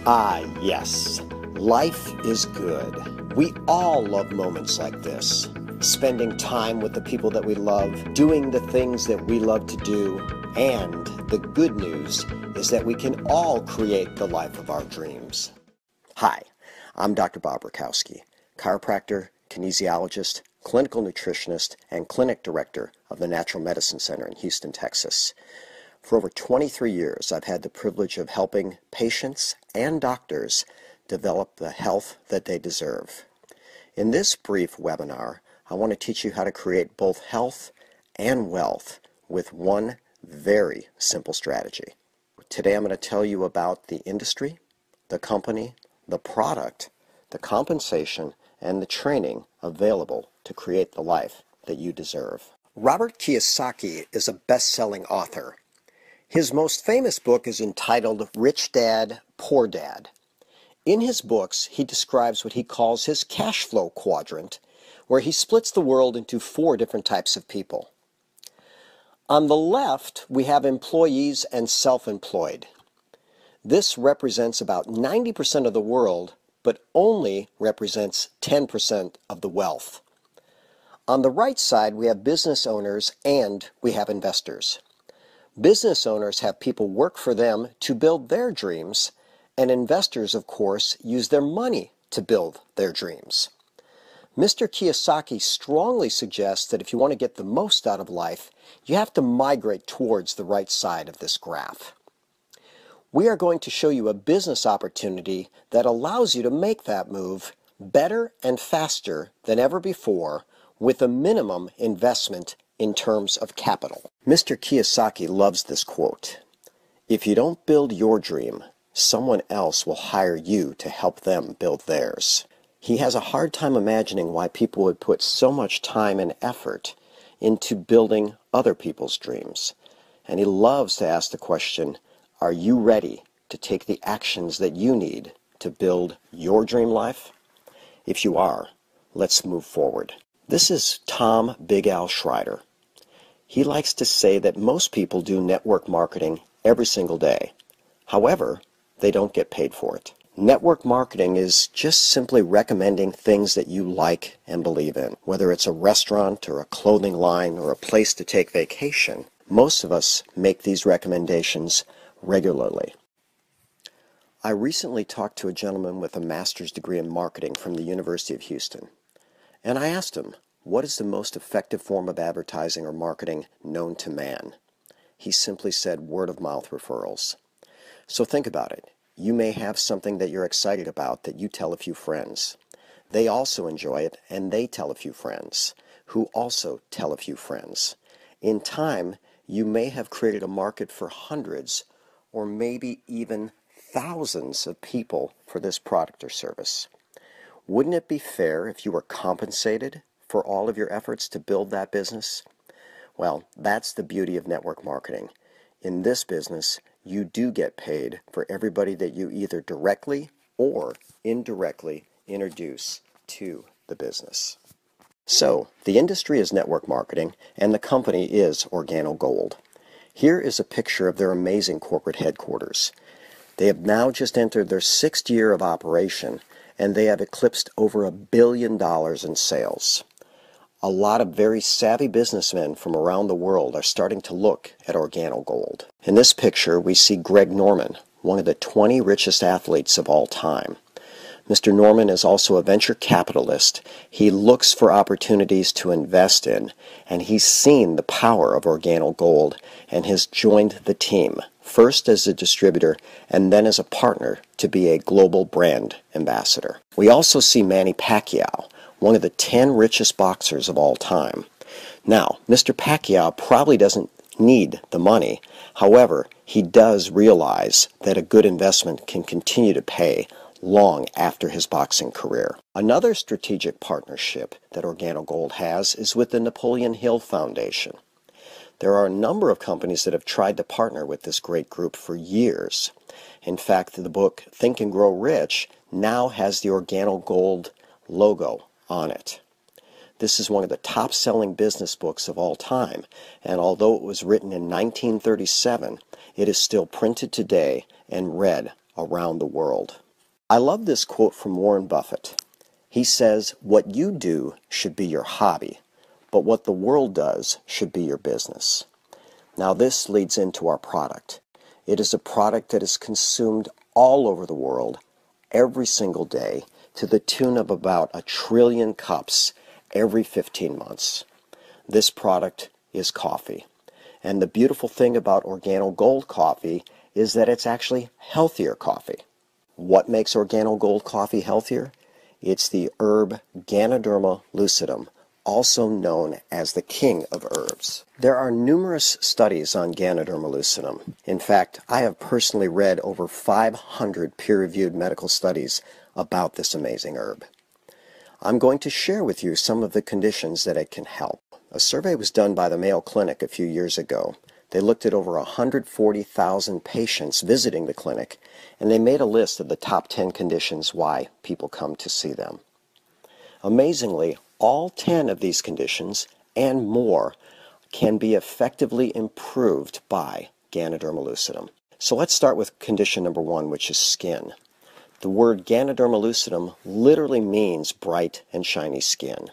Ah, yes. Life is good. We all love moments like this. Spending time with the people that we love, doing the things that we love to do, and the good news is that we can all create the life of our dreams. Hi, I'm Dr. Bob Rakowski, chiropractor, kinesiologist, clinical nutritionist, and clinic director of the Natural Medicine Center in Houston, Texas. For over 23 years, I've had the privilege of helping patients and doctors develop the health that they deserve. In this brief webinar, I want to teach you how to create both health and wealth with one very simple strategy. Today I'm going to tell you about the industry, the company, the product, the compensation, and the training available to create the life that you deserve. Robert Kiyosaki is a best-selling author. His most famous book is entitled Rich Dad, Poor Dad. In his books, he describes what he calls his cash flow quadrant, where he splits the world into 4 different types of people. On the left, we have employees and self-employed. This represents about 90% of the world, but only represents 10% of the wealth. On the right side, we have business owners and we have investors. Business owners have people work for them to build their dreams, and investors, of course, use their money to build their dreams. Mr. Kiyosaki strongly suggests that if you want to get the most out of life, you have to migrate towards the right side of this graph. We are going to show you a business opportunity that allows you to make that move better and faster than ever before with a minimum investment in terms of capital. Mr. Kiyosaki loves this quote: "If you don't build your dream, someone else will hire you to help them build theirs." He has a hard time imagining why people would put so much time and effort into building other people's dreams. And he loves to ask the question, are you ready to take the actions that you need to build your dream life? If you are, let's move forward. This is Tom Big Al Schreider. He likes to say that most people do network marketing every single day. However, they don't get paid for it. Network marketing is just simply recommending things that you like and believe in. Whether it's a restaurant or a clothing line or a place to take vacation, most of us make these recommendations regularly. I recently talked to a gentleman with a master's degree in marketing from the University of Houston, and I asked him, what is the most effective form of advertising or marketing known to man? He simply said word-of-mouth referrals. So think about it. You may have something that you're excited about that you tell a few friends. They also enjoy it, and they tell a few friends, who also tell a few friends. In time, you may have created a market for hundreds or maybe even thousands of people for this product or service. Wouldn't it be fair if you were compensated for all of your efforts to build that business? Well, that's the beauty of network marketing. In this business, you do get paid for everybody that you either directly or indirectly introduce to the business. So, the industry is network marketing, and the company is OrganoGold. Here is a picture of their amazing corporate headquarters. They have now just entered their 6th year of operation, and they have eclipsed over $1 billion in sales. A lot of very savvy businessmen from around the world are starting to look at OrganoGold. In this picture, we see Greg Norman, one of the 20 richest athletes of all time. Mr. Norman is also a venture capitalist. He looks for opportunities to invest in, and he's seen the power of OrganoGold and has joined the team, first as a distributor and then as a partner to be a global brand ambassador. We also see Manny Pacquiao, one of the 10 richest boxers of all time. Now, Mr. Pacquiao probably doesn't need the money. However, he does realize that a good investment can continue to pay long after his boxing career. Another strategic partnership that OrganoGold has is with the Napoleon Hill Foundation. There are a number of companies that have tried to partner with this great group for years. In fact, the book Think and Grow Rich now has the OrganoGold logo on it. This is one of the top-selling business books of all time, and although it was written in 1937, it is still printed today and read around the world. I love this quote from Warren Buffett. He says, "What you do should be your hobby, but what the world does should be your business." Now this leads into our product. It is a product that is consumed all over the world every single day to the tune of about 1 trillion cups every 15 months. This product is coffee. And the beautiful thing about OrganoGold coffee is that it's actually healthier coffee. What makes OrganoGold coffee healthier? It's the herb Ganoderma lucidum, also known as the king of herbs. There are numerous studies on Ganoderma lucidum. In fact, I have personally read over 500 peer-reviewed medical studies about this amazing herb. I'm going to share with you some of the conditions that it can help. A survey was done by the Mayo Clinic a few years ago. They looked at over 140,000 patients visiting the clinic, and they made a list of the top 10 conditions why people come to see them. Amazingly, all 10 of these conditions and more can be effectively improved by Ganoderma lucidum. So let's start with condition number 1, which is skin. The word Ganoderma lucidum literally means bright and shiny skin.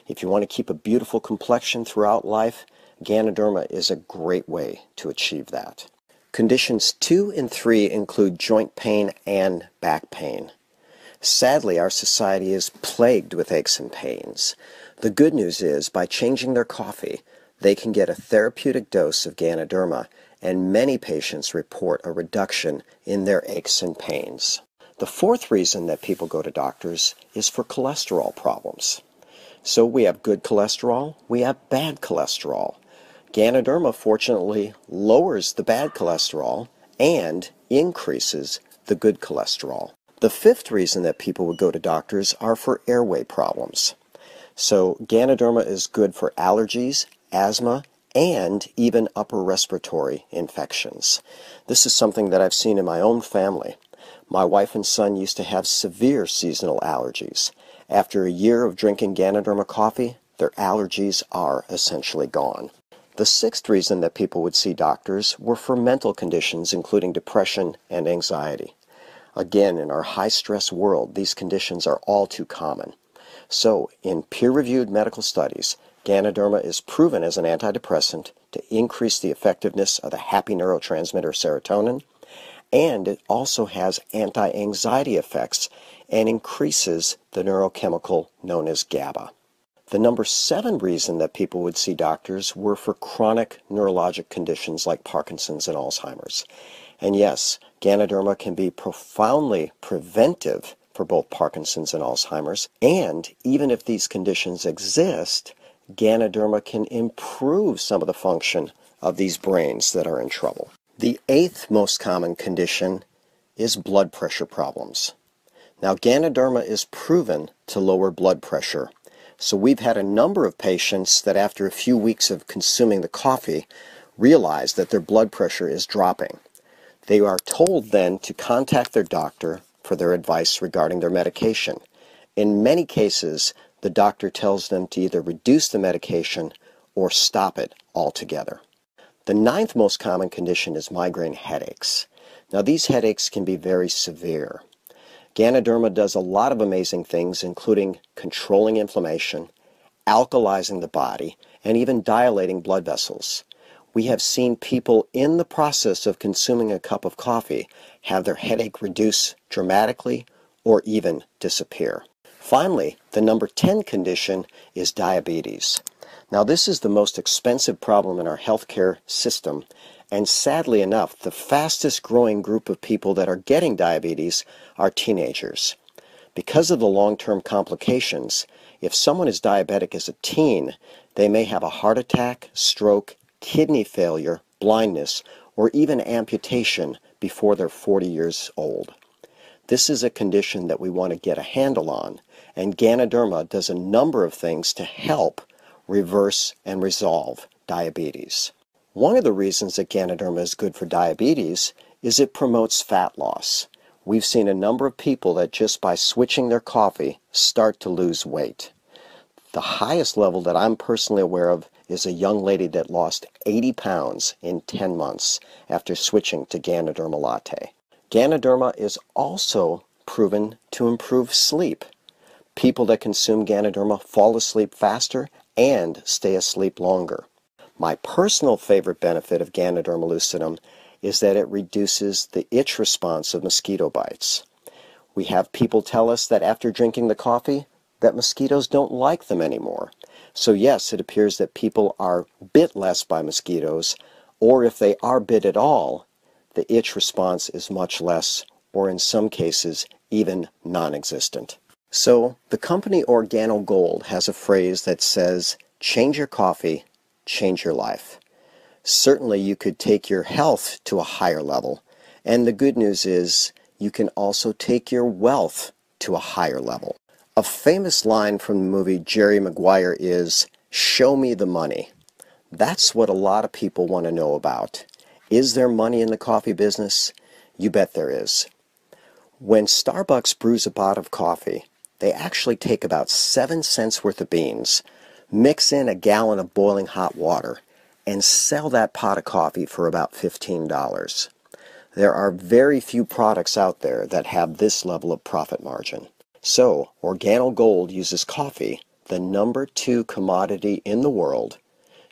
If you want to keep a beautiful complexion throughout life, Ganoderma is a great way to achieve that. Conditions 2 and 3 include joint pain and back pain. Sadly, our society is plagued with aches and pains. The good news is, by changing their coffee, they can get a therapeutic dose of Ganoderma, and many patients report a reduction in their aches and pains. The fourth reason that people go to doctors is for cholesterol problems. So we have good cholesterol, we have bad cholesterol. Ganoderma fortunately lowers the bad cholesterol and increases the good cholesterol. The fifth reason that people would go to doctors are for airway problems. So Ganoderma is good for allergies, asthma, and even upper respiratory infections. This is something that I've seen in my own family. My wife and son used to have severe seasonal allergies. After a year of drinking Ganoderma coffee, their allergies are essentially gone. The sixth reason that people would see doctors were for mental conditions, including depression and anxiety. Again, in our high-stress world, these conditions are all too common. So, in peer-reviewed medical studies, Ganoderma is proven as an antidepressant to increase the effectiveness of the happy neurotransmitter serotonin, and it also has anti-anxiety effects and increases the neurochemical known as GABA. The number 7 reason that people would see doctors were for chronic neurologic conditions like Parkinson's and Alzheimer's. And yes, Ganoderma can be profoundly preventive for both Parkinson's and Alzheimer's, and even if these conditions exist, Ganoderma can improve some of the function of these brains that are in trouble. The 8th most common condition is blood pressure problems. Now, Ganoderma is proven to lower blood pressure. So we've had a number of patients that after a few weeks of consuming the coffee realize that their blood pressure is dropping. They are told then to contact their doctor for their advice regarding their medication. In many cases, the doctor tells them to either reduce the medication or stop it altogether. The 9th most common condition is migraine headaches. Now these headaches can be very severe. Ganoderma does a lot of amazing things, including controlling inflammation, alkalizing the body, and even dilating blood vessels. We have seen people in the process of consuming a cup of coffee have their headache reduce dramatically or even disappear. Finally, the number 10 condition is diabetes. Now this is the most expensive problem in our healthcare system, and sadly enough, the fastest growing group of people that are getting diabetes are teenagers. Because of the long-term complications, if someone is diabetic as a teen, they may have a heart attack, stroke, kidney failure, blindness, or even amputation before they're 40 years old. This is a condition that we want to get a handle on, and Ganoderma does a number of things to help reverse and resolve diabetes. One of the reasons that Ganoderma is good for diabetes is it promotes fat loss. We've seen a number of people that just by switching their coffee start to lose weight. The highest level that I'm personally aware of is a young lady that lost 80 pounds in 10 months after switching to Ganoderma Latte. Ganoderma is also proven to improve sleep. People that consume Ganoderma fall asleep faster and stay asleep longer. My personal favorite benefit of Ganoderma lucidum is that it reduces the itch response of mosquito bites. We have people tell us that after drinking the coffee, that mosquitoes don't like them anymore. So yes, it appears that people are bit less by mosquitoes, or if they are bit at all, the itch response is much less, or in some cases, even non-existent. So the company OrganoGold has a phrase that says, change your coffee, change your life. Certainly you could take your health to a higher level, and the good news is you can also take your wealth to a higher level. A famous line from the movie Jerry Maguire is, show me the money. That's what a lot of people want to know about. Is there money in the coffee business? You bet there is. When Starbucks brews a pot of coffee, they actually take about 7 cents worth of beans, mix in a gallon of boiling hot water, and sell that pot of coffee for about $15. There are very few products out there that have this level of profit margin. So, OrganoGold uses coffee, the number 2 commodity in the world,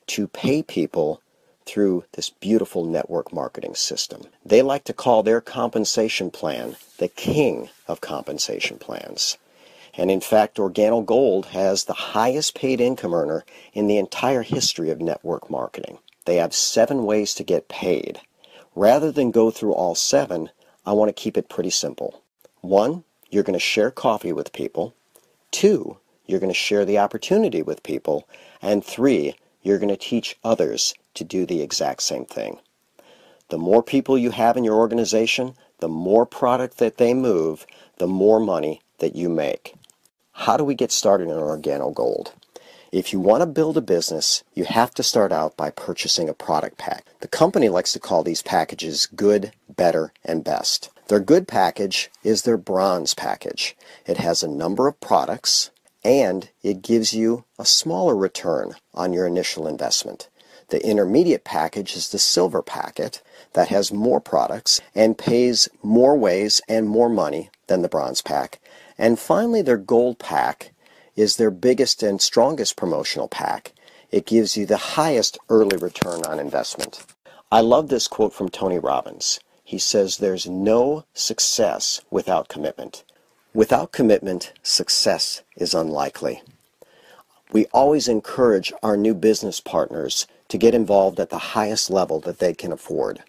to pay people through this beautiful network marketing system. They like to call their compensation plan the king of compensation plans. And in fact, OrganoGold has the highest paid income earner in the entire history of network marketing. They have 7 ways to get paid. Rather than go through all 7, I want to keep it pretty simple. 1, you're going to share coffee with people. 2, you're going to share the opportunity with people. And 3, you're going to teach others to do the exact same thing. The more people you have in your organization, the more product that they move, the more money that you make. How do we get started in OrganoGold? If you want to build a business, you have to start out by purchasing a product pack. The company likes to call these packages good, better, and best. Their good package is their bronze package. It has a number of products, and it gives you a smaller return on your initial investment. The intermediate package is the silver packet that has more products and pays more ways and more money than the bronze pack. And finally, their gold pack is their biggest and strongest promotional pack. It gives you the highest early return on investment. I love this quote from Tony Robbins. He says, there's no success without commitment. Without commitment, success is unlikely. We always encourage our new business partners to get involved at the highest level that they can afford.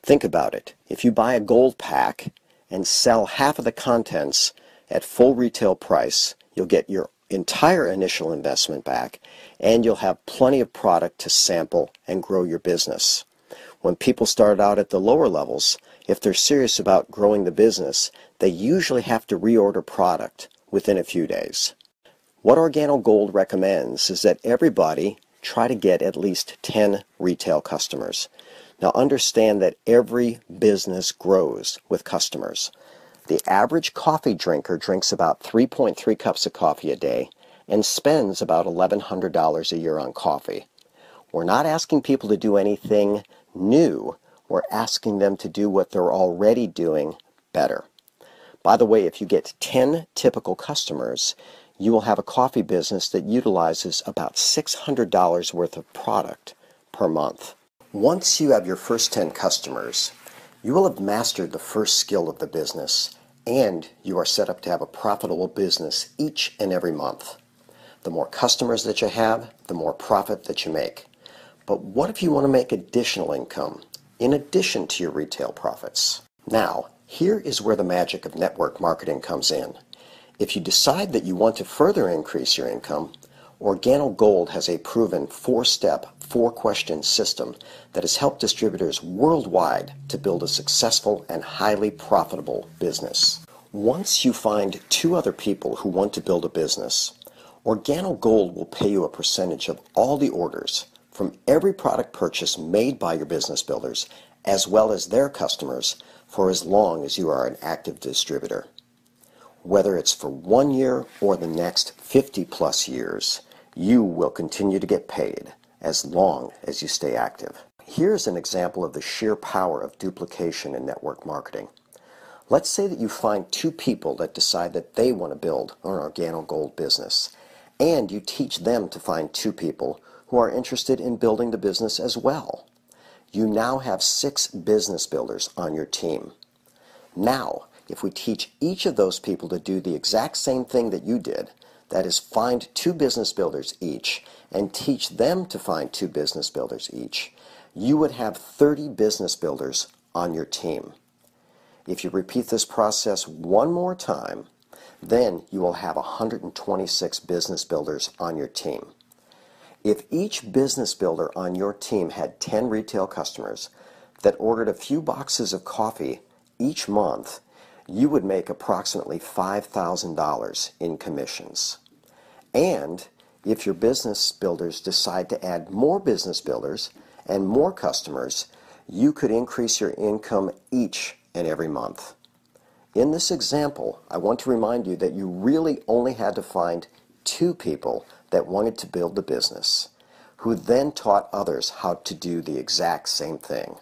Think about it. If you buy a gold pack and sell half of the contents at full retail price, you'll get your entire initial investment back, and you'll have plenty of product to sample and grow your business. When people start out at the lower levels, if they're serious about growing the business, they usually have to reorder product within a few days. What OrganoGold recommends is that everybody try to get at least 10 retail customers. Now understand that every business grows with customers. The average coffee drinker drinks about 3.3 cups of coffee a day and spends about $1,100 a year on coffee. We're not asking people to do anything new. We're asking them to do what they're already doing better. By the way, if you get 10 typical customers, you will have a coffee business that utilizes about $600 worth of product per month. Once you have your first 10 customers, you will have mastered the first skill of the business, and you are set up to have a profitable business each and every month. The more customers that you have, the more profit that you make. But what if you want to make additional income in addition to your retail profits? Now, here is where the magic of network marketing comes in. If you decide that you want to further increase your income, OrganoGold has a proven 4-step, 4-question system that has helped distributors worldwide to build a successful and highly profitable business. Once you find 2 other people who want to build a business, OrganoGold will pay you a percentage of all the orders from every product purchase made by your business builders, as well as their customers, for as long as you are an active distributor. Whether it's for 1 year or the next 50+ years, you will continue to get paid as long as you stay active. Here's an example of the sheer power of duplication in network marketing. Let's say that you find two people that decide that they want to build an OrganoGold business, and you teach them to find two people who are interested in building the business as well. You now have 6 business builders on your team. Now, if we teach each of those people to do the exact same thing that you did, that is, find 2 business builders each, and teach them to find 2 business builders each, you would have 30 business builders on your team. If you repeat this process one more time, then you will have 126 business builders on your team. If each business builder on your team had 10 retail customers that ordered a few boxes of coffee each month, you would make approximately $5,000 in commissions. And if your business builders decide to add more business builders and more customers, you could increase your income each and every month. In this example, I want to remind you that you really only had to find 2 people that wanted to build the business, who then taught others how to do the exact same thing.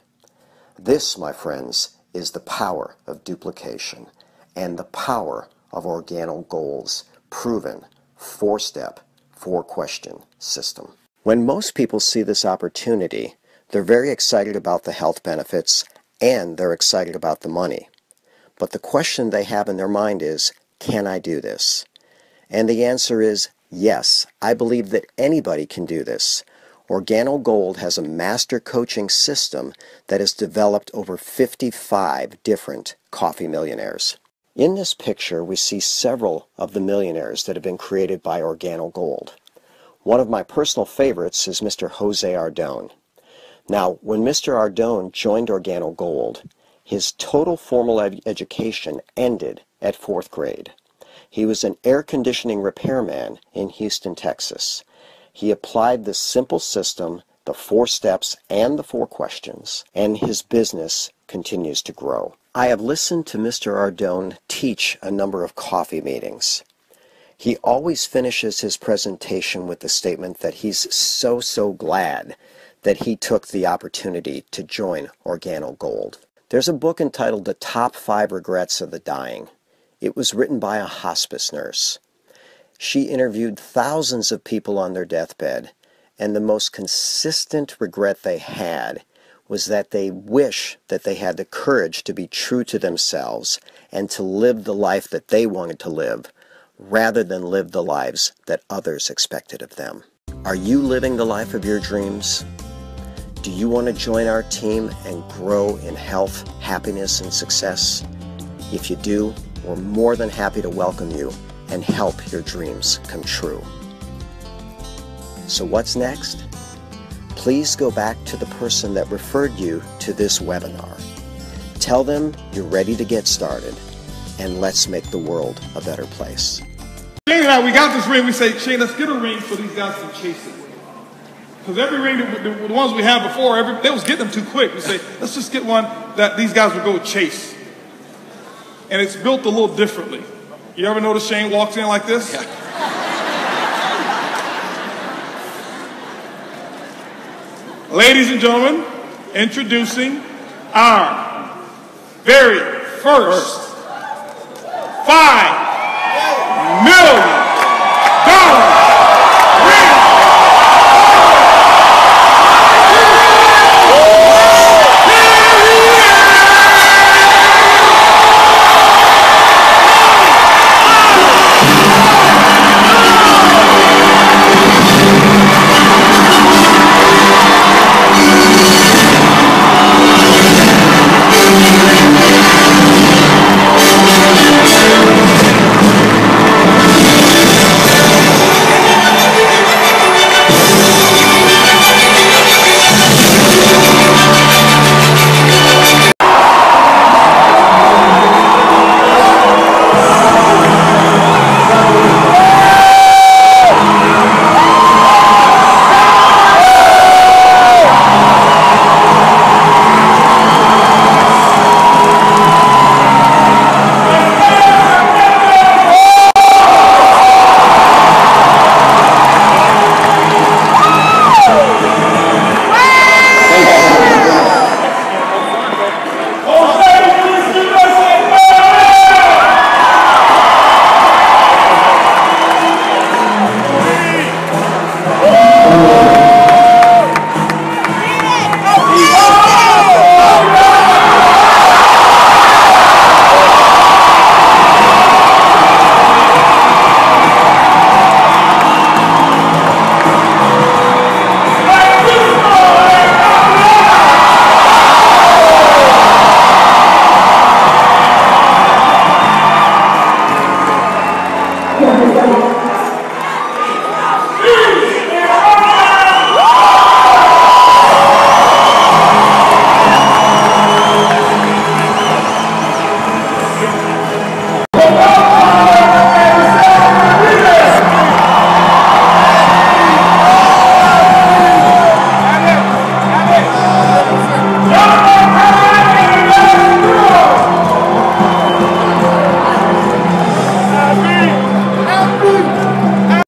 This, my friends, is the power of duplication and the power of OrganoGold's proven 4-step, 4-question system. When most people see this opportunity, they're very excited about the health benefits and they're excited about the money. But the question they have in their mind is, can I do this? And the answer is yes, I believe that anybody can do this. OrganoGold has a master coaching system that has developed over 55 different coffee millionaires. In this picture, we see several of the millionaires that have been created by OrganoGold. One of my personal favorites is Mr. Jose Ardone. Now, when Mr. Ardone joined OrganoGold, his total formal education ended at 4th grade. He was an air conditioning repairman in Houston, Texas. He applied this simple system, the 4 steps and the 4 questions, and his business continues to grow. I have listened to Mr. Ardone teach a number of coffee meetings. He always finishes his presentation with the statement that he's so glad that he took the opportunity to join OrganoGold. There's a book entitled The Top 5 Regrets of the Dying. It was written by a hospice nurse. She interviewed thousands of people on their deathbed, and the most consistent regret they had was that they wish that they had the courage to be true to themselves and to live the life that they wanted to live, rather than live the lives that others expected of them. Are you living the life of your dreams? Do you want to join our team and grow in health, happiness, and success? If you do, we're more than happy to welcome you and help your dreams come true. So what's next? Please go back to the person that referred you to this webinar. Tell them you're ready to get started, and let's make the world a better place. Shane and I, we got this ring. We say, Shane, let's get a ring so these guys can chase it. Because every ring, the ones we had before, they was getting them too quick. We say, let's just get one that these guys would go chase. And it's built a little differently. You ever notice Shane walks in like this? Yeah. Ladies and gentlemen, introducing our very first $5 million